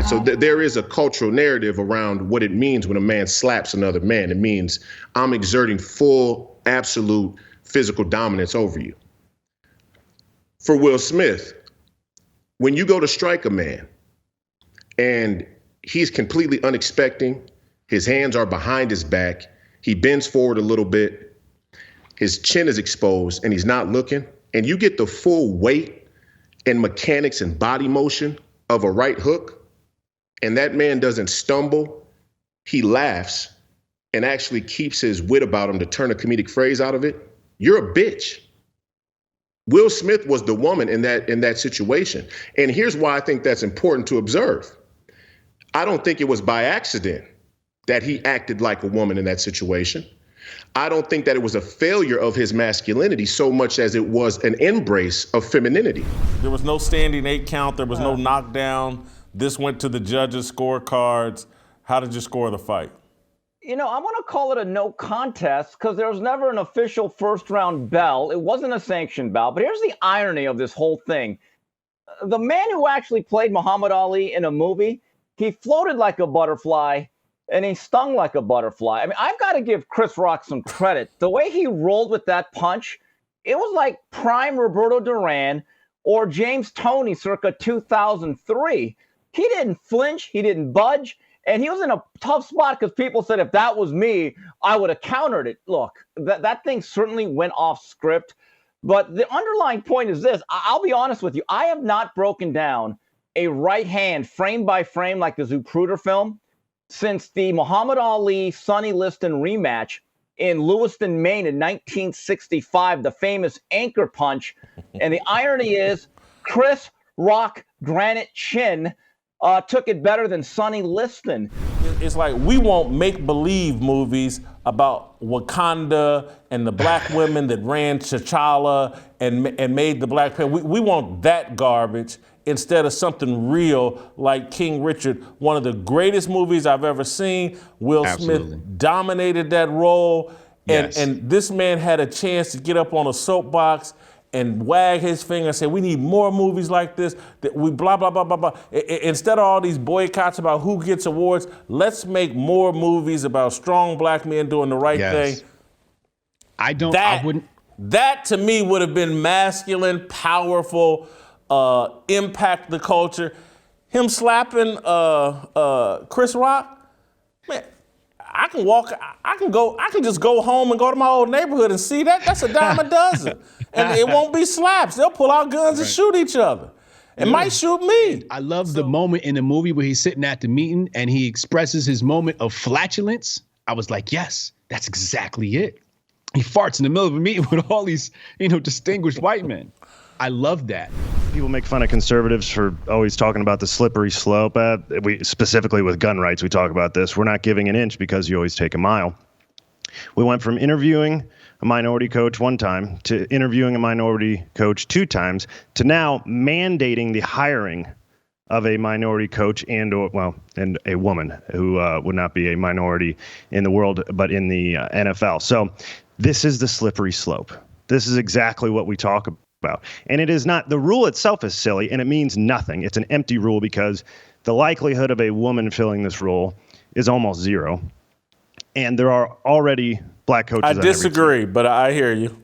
right? So there is a cultural narrative around what it means when a man slaps another man. It means I'm exerting full, absolute physical dominance over you. For Will Smith, when you go to strike a man and he's completely unexpecting, his hands are behind his back, he bends forward a little bit, his chin is exposed and he's not looking, and you get the full weight and mechanics and body motion of a right hook, and that man doesn't stumble, he laughs and actually keeps his wit about him to turn a comedic phrase out of it, you're a bitch. Will Smith was the woman in that situation. And here's why I think that's important to observe. I don't think it was by accident that he acted like a woman in that situation. I don't think that it was a failure of his masculinity so much as it was an embrace of femininity. There was no standing 8 count. There was no knockdown. This went to the judges' scorecards. How did you score the fight? You know, I want to call it a no contest because there was never an official first-round bell. It wasn't a sanctioned bell. But here's the irony of this whole thing. The man who actually played Muhammad Ali in a movie, he floated like a butterfly and he stung like a butterfly. I mean, I've got to give Chris Rock some credit. The way he rolled with that punch, it was like prime Roberto Duran or James Toney circa 2003. He didn't flinch. He didn't budge. And he was in a tough spot because people said, if that was me, I would have countered it. Look, that thing certainly went off script. But the underlying point is this. I'll be honest with you. I have not broken down a right hand frame by frame like the Zapruder film since the Muhammad Ali Sonny Liston rematch in Lewiston, Maine in 1965, the famous anchor punch. And the irony is Chris Rock Granite Chin took it better than Sonny Liston. It's like we want make-believe movies about Wakanda and the black women that ran T'Challa and made the Black Panther. We want that garbage instead of something real like King Richard, one of the greatest movies I've ever seen. Will Smith dominated that role, and this man had a chance to get up on a soapbox and wag his finger and say, we need more movies like this, that we blah, blah, blah, blah, blah. Instead of all these boycotts about who gets awards, let's make more movies about strong black men doing the right thing. I wouldn't. That to me would have been masculine, powerful, impact the culture. Him slapping Chris Rock, man, I can just go home and go to my old neighborhood and see that. That's a dime a dozen. And it won't be slaps. They'll pull out guns and shoot each other. It might shoot me. I love the moment in the movie where he's sitting at the meeting and he expresses his moment of flatulence. I was like, yes, that's exactly it. He farts in the middle of a meeting with all these, distinguished white men. I love that. People make fun of conservatives for always talking about the slippery slope. We specifically with gun rights, we talk about this. We're not giving an inch because you always take a mile. We went from interviewing a minority coach 1 time to interviewing a minority coach 2 times to now mandating the hiring of a minority coach and a woman who would not be a minority in the world, but in the NFL. So this is the slippery slope. This is exactly what we talk about. And it is not, the rule itself is silly and it means nothing. It's an empty rule because the likelihood of a woman filling this role is almost 0. And there are already black coaches. I disagree, but I hear you.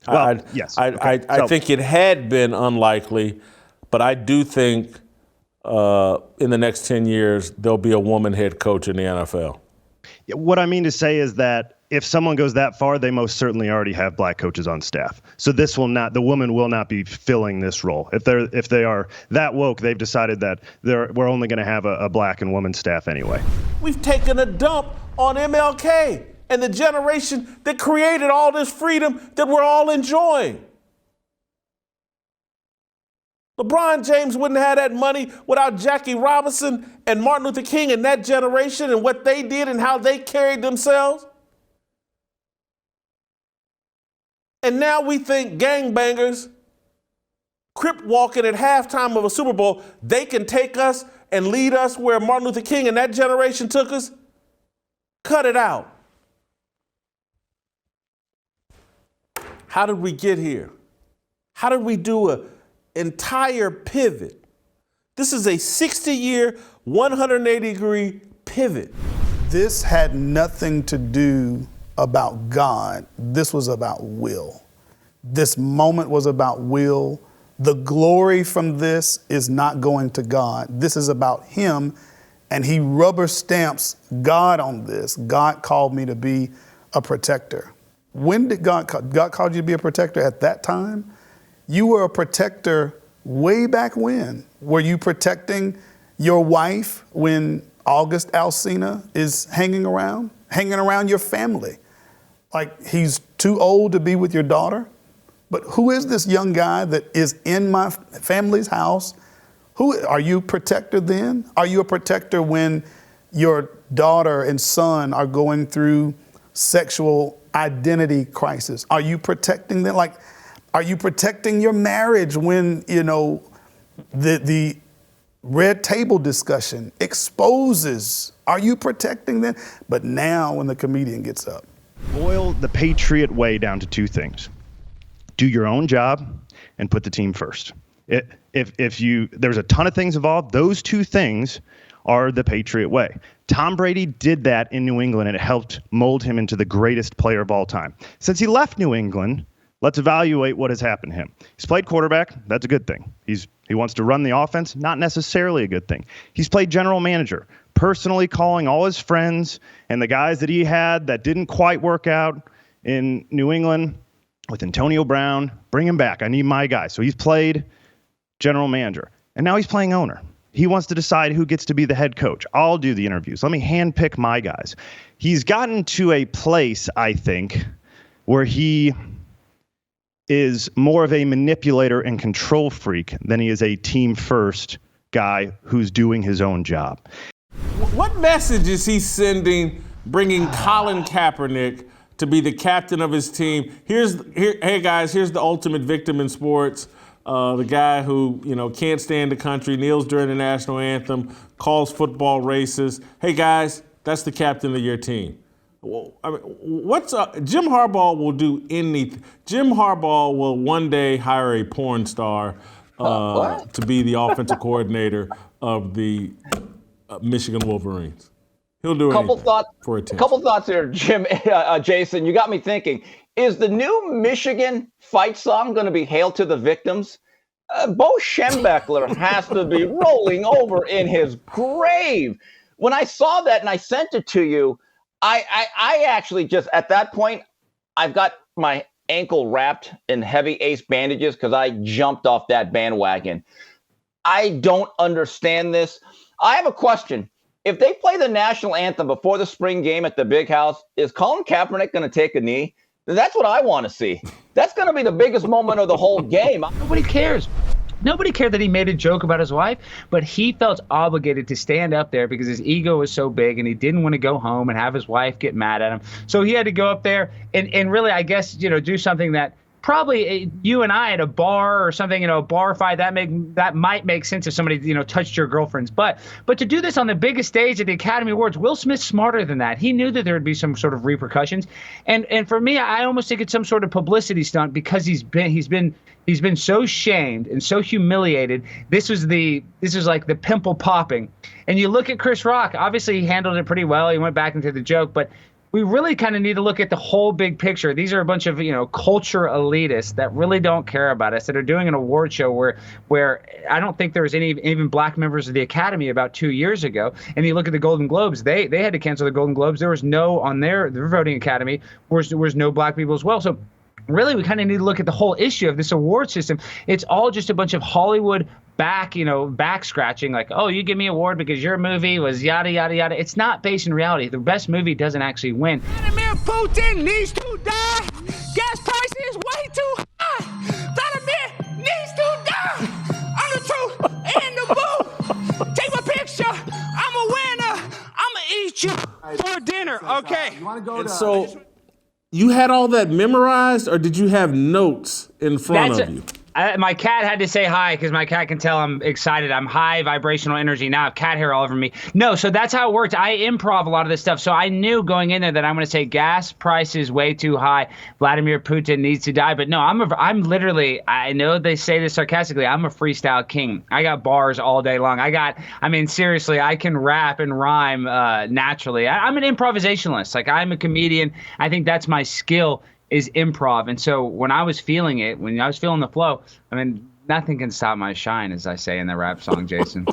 Well, yes. I think it had been unlikely, but I do think in the next 10 years, there'll be a woman head coach in the NFL. What I mean to say is that if someone goes that far, they most certainly already have black coaches on staff. So the woman will not be filling this role. If they are that woke, they've decided that we're only going to have a black and woman staff anyway. We've taken a dump on MLK and the generation that created all this freedom that we're all enjoying. LeBron James wouldn't have that money without Jackie Robinson and Martin Luther King and that generation and what they did and how they carried themselves. And now we think gangbangers, crip walking at halftime of a Super Bowl, they can take us and lead us where Martin Luther King and that generation took us? Cut it out. How did we get here? How did we do an entire pivot This is a 60-year, 180-degree pivot. This had nothing to do about God. This was about will. This moment was about will. The glory from this is not going to God. This is about him, and he rubber stamps God on this. God called me to be a protector. When did God called you to be a protector? At that time? You were a protector way back when. Were you protecting your wife when August Alsina is hanging around your family? Like he's too old to be with your daughter? But who is this young guy that is in my family's house? Are you a protector then? Are you a protector when your daughter and son are going through sexual identity crisis? Are you protecting them? Like, are you protecting your marriage when, the red table discussion exposes? Are you protecting them? But now when the comedian gets up. Boil the Patriot way down to two things. Do your own job and put the team first. There's a ton of things involved. Those two things are the Patriot way. Tom Brady did that in New England, and it helped mold him into the greatest player of all time. Since he left New England, let's evaluate what has happened to him. He's played quarterback. That's a good thing. He wants to run the offense. Not necessarily a good thing. He's played general manager, personally calling all his friends and the guys that he had that didn't quite work out in New England with Antonio Brown. Bring him back. I need my guy. So he's played general manager, and now he's playing owner. He wants to decide who gets to be the head coach. I'll do the interviews. Let me handpick my guys. He's gotten to a place, I think, where he is more of a manipulator and control freak than he is a team first guy who's doing his own job. What message is he sending, bringing Colin Kaepernick to be the captain of his team? Hey guys, here's the ultimate victim in sports. The guy who, can't stand the country, kneels during the national anthem, calls football racist. Hey guys, that's the captain of your team. Well, I mean, Jim Harbaugh will do anything. Jim Harbaugh will one day hire a porn star to be the offensive coordinator of the Michigan Wolverines. He'll do anything for attention. Couple thoughts here, Jason. You got me thinking. Is the new Michigan fight song going to be "Hail to the Victims"? Bo Schembechler has to be rolling over in his grave. When I saw that and I sent it to you, I actually just, at that point, I've got my ankle wrapped in heavy ace bandages because I jumped off that bandwagon. I don't understand this. I have a question. If they play the national anthem before the spring game at the Big House, is Colin Kaepernick going to take a knee? That's what I want to see. That's going to be the biggest moment of the whole game. Nobody cares. Nobody cared that he made a joke about his wife, but he felt obligated to stand up there because his ego was so big and he didn't want to go home and have his wife get mad at him. So he had to go up there and really, I guess, do something that probably you and I at a bar or something, a bar fight, that might make sense if somebody, touched your girlfriend's butt. But to do this on the biggest stage at the Academy Awards, Will Smith's smarter than that. He knew that there would be some sort of repercussions. And for me, I almost think it's some sort of publicity stunt because he's been so shamed and so humiliated. This was like the pimple popping. And you look at Chris Rock, obviously he handled it pretty well. He went back into the joke, but we really kind of need to look at the whole big picture. These are a bunch of, culture elitists that really don't care about us, that are doing an award show where I don't think there was even black members of the Academy about 2 years ago. And you look at the Golden Globes, they had to cancel the Golden Globes. There was no, on their voting Academy, there was no black people as well. So really, we kind of need to look at the whole issue of this award system. It's all just a bunch of Hollywood back scratching, like, oh, you give me an award because your movie was yada, yada, yada. It's not based in reality. The best movie doesn't actually win. Vladimir Putin needs to die. Gas prices way too high. Vladimir needs to die. I'm the truth in the booth. Take my picture. I'm a winner. I'm going to eat you for dinner. Okay. You want to go to... So you had all that memorized, or did you have notes in front of you? My cat had to say hi because my cat can tell I'm excited. I'm high vibrational energy now. I have cat hair all over me. No, so that's how it worked. I improv a lot of this stuff. So I knew going in there that I'm going to say gas prices way too high. Vladimir Putin needs to die. But no, I'm literally, I know they say this sarcastically, I'm a freestyle king. I got bars all day long. Seriously, I can rap and rhyme naturally. I'm an improvisationalist. Like, I'm a comedian. I think that's my skill, is improv. And so when I was feeling it, when I was feeling the flow, I mean, nothing can stop my shine, as I say in the rap song, Jason.